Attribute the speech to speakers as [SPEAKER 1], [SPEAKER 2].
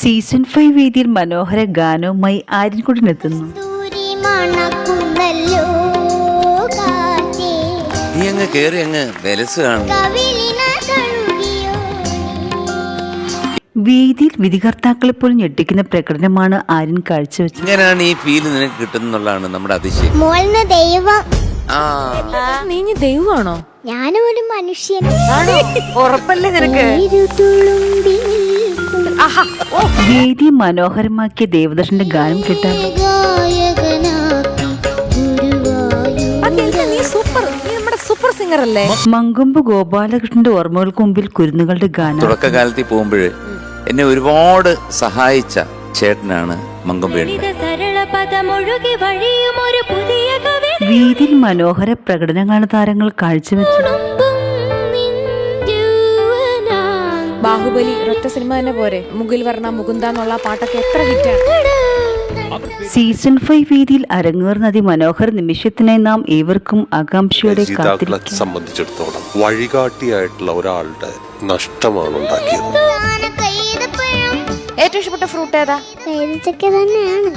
[SPEAKER 1] Season 5 വേദിയിൽ മനോഹര ഗാനവുമായി ആര്യൻകുട്ടനെത്തുന്നു.
[SPEAKER 2] നീ അങ്ങ് കേറി അങ്ങ് വെലസ് കാണുന്നു.
[SPEAKER 1] വേദിയിൽ വിധികർത്താക്കളെ പോലും ഞെട്ടിക്കുന്ന പ്രകടനമാണ് ആര്യൻ കാഴ്ചവെച്ചത്.
[SPEAKER 2] ഇങ്ങനെയാണ് ഈ ഫീൽ നിനക്ക് കിട്ടുന്നുള്ളതാണ് നമ്മുടെ അതിശയം.
[SPEAKER 3] നീ ദൈവമാണോ?
[SPEAKER 4] ഞാനും ഒരു മനുഷ്യൻ.
[SPEAKER 3] ഉറപ്പല്ലേ നിനക്ക്?
[SPEAKER 1] വേദി മനോഹരമാക്കിയ ദേവദർശന്റെ ഗാനം കേട്ടാൽ
[SPEAKER 3] സൂപ്പർ സിംഗർ അല്ലേ?
[SPEAKER 1] മങ്കൊമ്പ് ഗോപാലകൃഷ്ണന്റെ ഓർമ്മകൾക്ക് മുമ്പിൽ കുരുന്നുകളുടെ ഗാനം.
[SPEAKER 2] തുടക്കകാലത്തിൽ പോകുമ്പോൾ എന്നെ ഒരുപാട് സഹായിച്ച ചേട്ടനാണ് മങ്കൊമ്പേട്ടൻ.
[SPEAKER 1] വേദിയിൽ മനോഹര പ്രകടനങ്ങളാണ് താരങ്ങൾ കാഴ്ചവെച്ചത്.
[SPEAKER 3] ബാഹുബലി ഒറ്റ സിനിമ തന്നെ പോരെ? മുകിൽ വർണ്ണ മുകുന്ദ എന്നുള്ള പാട്ടൊക്കെ എത്ര ഹിറ്റാണ്.
[SPEAKER 1] സീസൺ 5 വേദിയിൽ അരങ്ങേറുന്ന അതിമനോഹര നിമിഷത്തിനായി നാം ഏവർക്കും ആകാംക്ഷയോടെ കാത്തിരിക്കും.
[SPEAKER 5] സംബന്ധിച്ചിടത്തോളം വഴികാട്ടിയായിട്ടുള്ള ഒരാളുടെ നഷ്ടമാണ് ഉണ്ടാക്കിയത്.
[SPEAKER 3] ഏറ്റവും ഇഷ്ടപ്പെട്ട ഫ്രൂട്ട് ഏതാ?
[SPEAKER 4] തന്നെയാണ്.